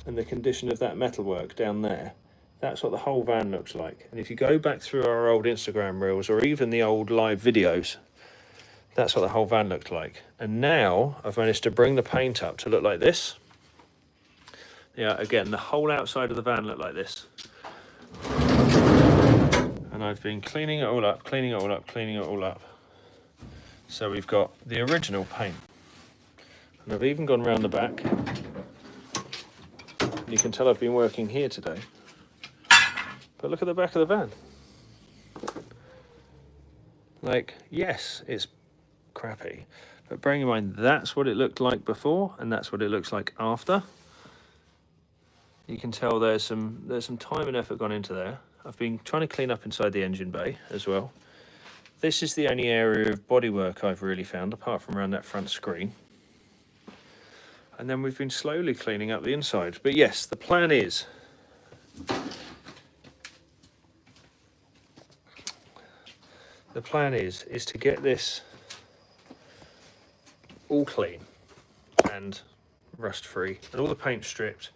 and the condition of that metalwork down there, that's what the whole van looks like. And if you go back through our old Instagram reels or even the old live videos, that's what the whole van looked like. And now I've managed to bring the paint up to look like this. Yeah, again, the whole outside of the van looked like this. And I've been cleaning it all up, cleaning it all up, cleaning it all up. So we've got the original paint. And I've even gone around the back. You can tell I've been working here today. But look at the back of the van. Like, yes, it's crappy. But bearing in mind, that's what it looked like before, and that's what it looks like after. You can tell there's some time and effort gone into there. I've been trying to clean up inside the engine bay as well. This is the only area of bodywork I've really found, apart from around that front screen. And then we've been slowly cleaning up the inside. But yes, the plan is to get this all clean and rust free and all the paint stripped,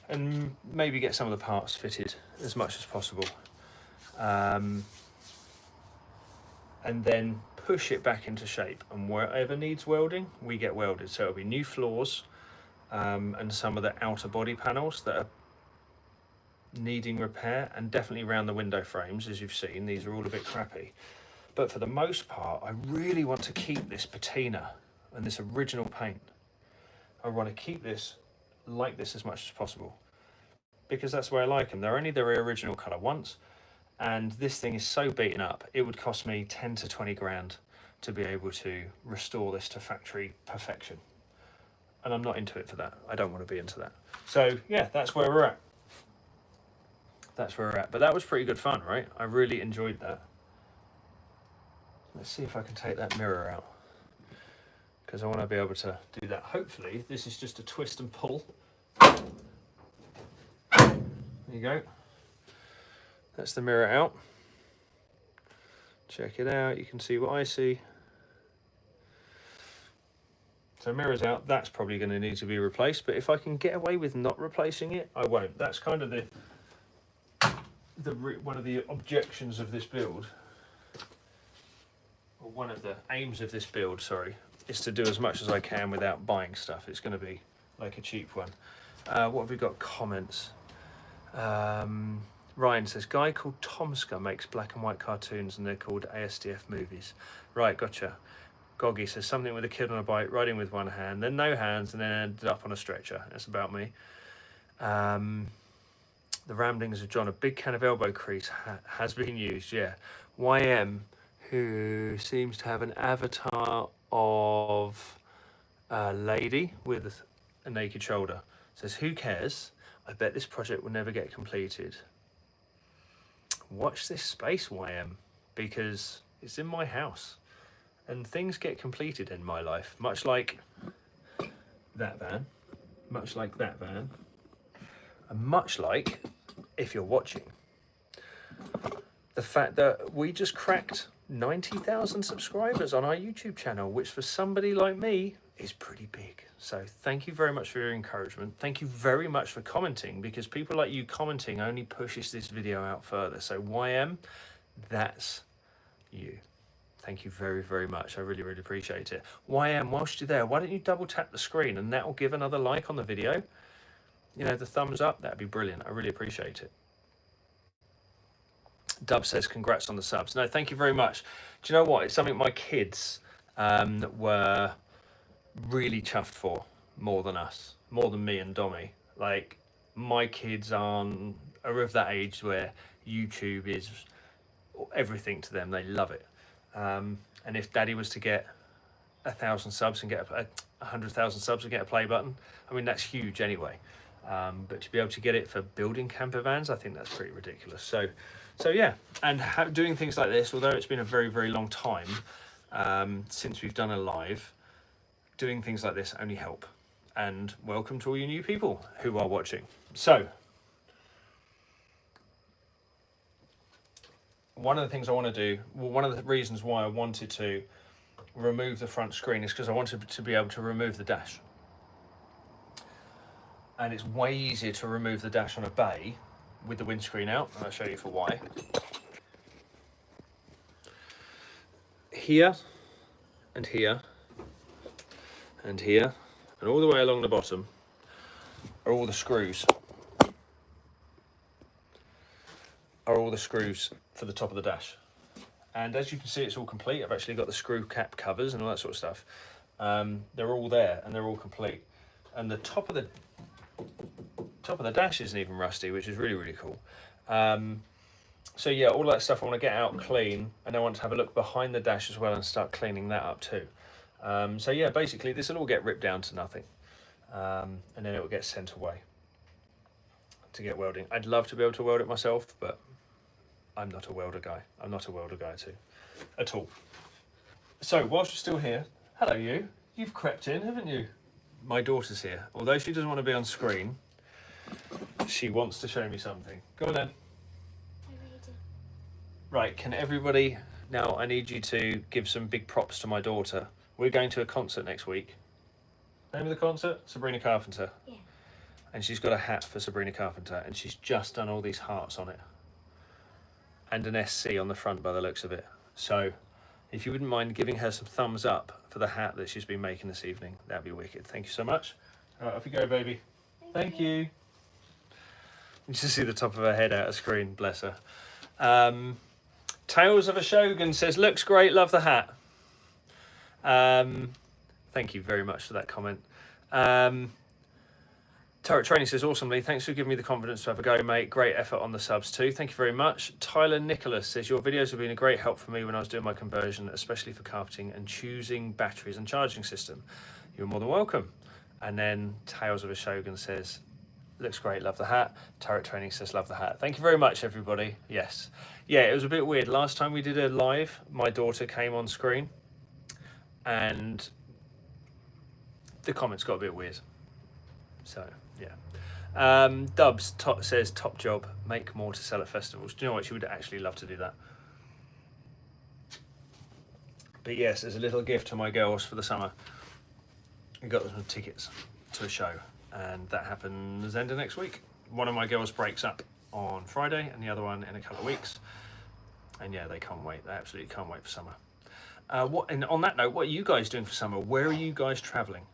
and maybe get some of the parts fitted as much as possible, and then push it back into shape, and wherever needs welding we get welded. So it'll be new floors, and some of the outer body panels that are needing repair, and definitely around the window frames. As you've seen, these are all a bit crappy, but for the most part I really want to keep this patina and this original paint. I want to keep this like this as much as possible, because that's the way I like them. They're only their original colour once, and this thing is so beaten up, it would cost me 10 to 20 grand to be able to restore this to factory perfection, and I'm not into it for that. I don't want to be into that. So yeah, that's where we're at. That's where we're at. But that was pretty good fun, right? I really enjoyed that. Let's see if I can take that mirror out, because I want to be able to do that. Hopefully this is just a twist and pull. There you go. That's the mirror out. Check it out. You can see what I see. So mirror's out. That's probably going to need to be replaced, but if I can get away with not replacing it, I won't. That's kind of one of the objections of this build, or one of the aims of this build, sorry, is to do as much as I can without buying stuff. It's going to be like a cheap one. What have we got? Comments. Ryan says, guy called Tomska makes black and white cartoons and they're called ASDF movies. Right, gotcha. Goggy says, something with a kid on a bike, riding with one hand, then no hands, and then ended up on a stretcher. That's about me. The ramblings of John, a big can of elbow grease has been used, yeah. YM, who seems to have an avatar of a lady with a naked shoulder, says, who cares? I bet this project will never get completed. Watch this space, YM, because it's in my house and things get completed in my life, much like that van, much like that van, and much like, if you're watching, the fact that we just cracked 90,000 subscribers on our YouTube channel, which for somebody like me is pretty big. So thank you very much for your encouragement. Thank you very much for commenting, because people like you commenting only pushes this video out further. So YM, that's you. Thank you very, very much. I really, really appreciate it. YM, whilst you're there, why don't you double tap the screen and that will give another like on the video? You know, the thumbs up, that'd be brilliant. I really appreciate it. Dub says, congrats on the subs. No, thank you very much. Do you know what? It's something my kids were really chuffed for, more than us, more than me and Dommy. Like, my kids are of that age where YouTube is everything to them. They love it. And if Daddy was to get 1,000 subs and get 100,000 subs and get a play button, I mean, that's huge anyway. But to be able to get it for building camper vans, I think that's pretty ridiculous. So yeah, and doing things like this, although it's been a very, very long time since we've done a live, doing things like this only help. And welcome to all you new people who are watching. So, one of the things I want to do, well, one of the reasons why I wanted to remove the front screen is because I wanted to be able to remove the dash. And it's way easier to remove the dash on a bay with the windscreen out, and I'll show you for why. Here, and here, and here, and all the way along the bottom are all the screws. For the top of the dash. And as you can see, it's all complete. I've actually got the screw cap covers and all that sort of stuff. They're all there and they're all complete. And the top of the dash isn't even rusty, which is really, really cool. So yeah, all that stuff I want to get out clean, and I want to have a look behind the dash as well and start cleaning that up too. So yeah, basically this will all get ripped down to nothing, and then it will get sent away to get welding. I'd love to be able to weld it myself, but I'm not a welder guy. I'm not a welder guy at all. So whilst you're still here, hello you. You've crept in, haven't you? My daughter's here. Although she doesn't want to be on screen, she wants to show me something. Go on then. Right, can everybody, now I need you to give some big props to my daughter. We're going to a concert next week. Name of the concert? Sabrina Carpenter. Yeah. And she's got a hat for Sabrina Carpenter, and she's just done all these hearts on it. And an SC on the front by the looks of it. So if you wouldn't mind giving her some thumbs up for the hat that she's been making this evening, that'd be wicked. Thank you so much. All right, off you go, baby. Thank you. You just see the top of her head out of screen, bless her. Tales of a Shogun says, looks great, love the hat. Thank you very much for that comment. Turret Training says, awesomely, thanks for giving me the confidence to have a go, mate. Great effort on the subs too. Thank you very much. Tyler Nicholas says, your videos have been a great help for me when I was doing my conversion, especially for carpeting and choosing batteries and charging system. You're more than welcome. And then Tales of a Shogun says, looks great, love the hat. Turret Training says, love the hat. Thank you very much, everybody. Yes. Yeah, it was a bit weird. Last time we did a live, my daughter came on screen and the comments got a bit weird. So, yeah. Dubs says, top job, make more to sell at festivals. Do you know what? She would actually love to do that. But yes, as a little gift to my girls for the summer, I got them some tickets to a show, and that happens end of next week. One of my girls breaks up on Friday and the other one in a couple of weeks. And yeah, they can't wait. They absolutely can't wait for summer. And on that note, what are you guys doing for summer? Where are you guys traveling?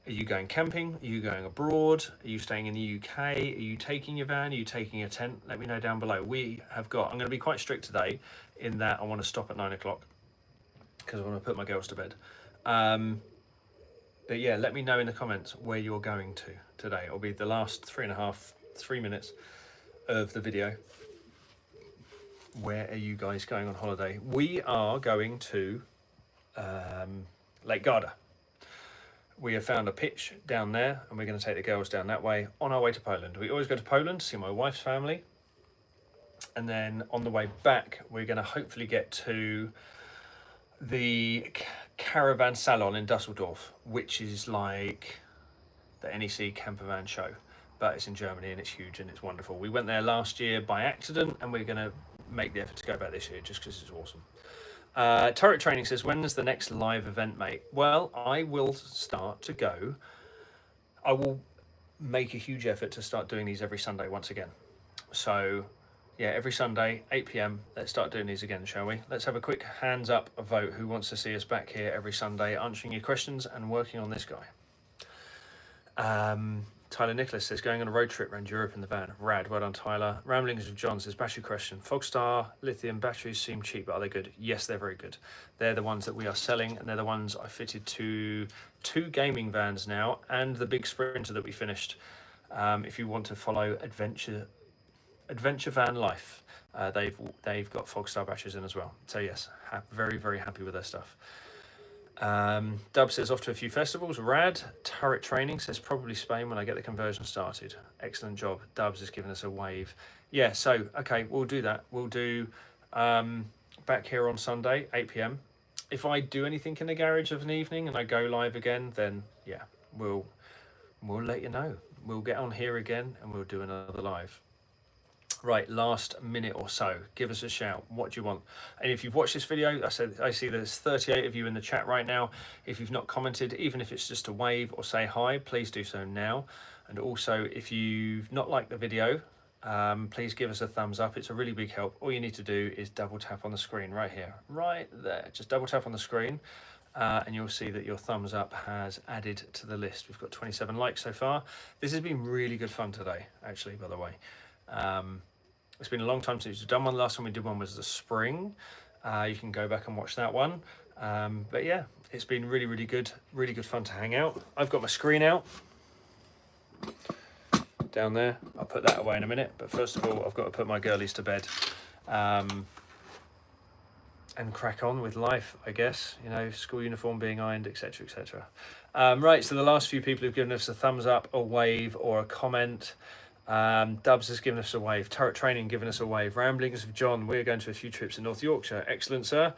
Are you going camping? Are you going abroad? Are you staying in the UK? Are you taking your van? Are you taking a tent? Let me know down below. I'm going to be quite strict today in that I want to stop at 9 o'clock because I want to put my girls to bed. But yeah, let me know in the comments where you're going to today. It'll be the last 3 minutes of the video. Where are you guys going on holiday? We are going to Lake Garda. We have found a pitch down there and we're going to take the girls down that way on our way to Poland. We always go to Poland to see my wife's family. And then on the way back, we're going to hopefully get to the Caravan Salon in Dusseldorf, which is like the NEC camper van show, but it's in Germany and it's huge and it's wonderful. We went there last year by accident and we're going to make the effort to go back this year just because it's awesome. Turret Training says, when is the next live event, mate? Well, I will start to go. I will make a huge effort to start doing these every Sunday once again. So yeah, every Sunday, 8 PM, let's start doing these again, shall we? Let's have a quick hands up vote who wants to see us back here every Sunday answering your questions and working on this guy. Tyler Nicholas says, going on a road trip around Europe in the van. Rad, well done, Tyler. Ramblings with John says, battery question. Fogstar lithium batteries seem cheap, but are they good? Yes, they're very good. They're the ones that we are selling, and they're the ones I fitted to 2 gaming vans now, and the big Sprinter that we finished. If you want to follow Adventure Van Life, they've got Fogstar batteries in as well. So yes, very, very happy with their stuff. Dub says, off to a few festivals. Rad. Turret Training says, probably Spain when I get the conversion started. Excellent job. Dubs has given us a wave. Yeah, so okay, we'll do that. We'll do back here on Sunday, 8 PM. If I do anything in the garage of an evening and I go live again, then yeah, we'll let you know. We'll get on here again and we'll do another live. Right, last minute or so, give us a shout. What do you want? And if you've watched this video, I see there's 38 of you in the chat right now. If you've not commented, even if it's just a wave or say hi, please do so now. And also, if you've not liked the video, please give us a thumbs up. It's a really big help. All you need to do is double tap on the screen right here, right there. Just double tap on the screen and you'll see that your thumbs up has added to the list. We've got 27 likes so far. This has been really good fun today, actually, by the way. It's been a long time since we've done one. Last time we did one was the spring. You can go back and watch that one. But yeah, it's been really, really good fun to hang out. I've got my screen out down there. I'll put that away in a minute. But first of all, I've got to put my girlies to bed and crack on with life, I guess. You know, school uniform being ironed, etc., etc. Right, so the last few people who've given us a thumbs up, a wave, or a comment. Dubs has given us a wave. Turret Training given us a wave. Ramblings of John, we're going to a few trips in North Yorkshire. Excellent, sir.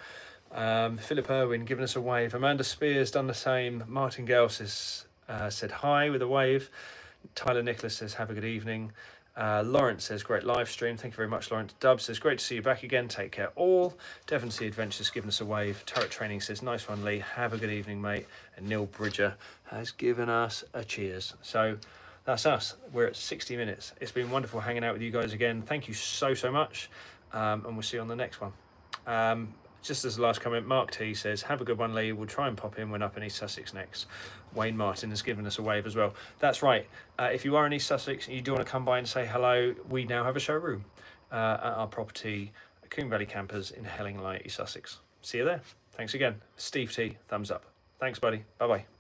Philip Irwin given us a wave. Amanda Spears done the same. Martin Gale says, said hi with a wave. Tyler Nicholas says, have a good evening. Lawrence says, great live stream. Thank you very much, Lawrence. Dubs says, great to see you back again. Take care all. Devon Sea Adventures given us a wave. Turret Training says, nice one, Lee. Have a good evening, mate. And Neil Bridger has given us a cheers. So that's us. We're at 60 minutes. It's been wonderful hanging out with you guys again. Thank you so much. And we'll see you on the next one. just as the last comment, Mark T says, have a good one, Lee. We'll try and pop in when up in East Sussex next. Wayne Martin has given us a wave as well. That's right. If you are in East Sussex and you do want to come by and say hello, we now have a showroom at our property, Combe Valley Campers in Helling Light, East Sussex. See you there. Thanks again. Steve T, thumbs up. Thanks, buddy. Bye-bye.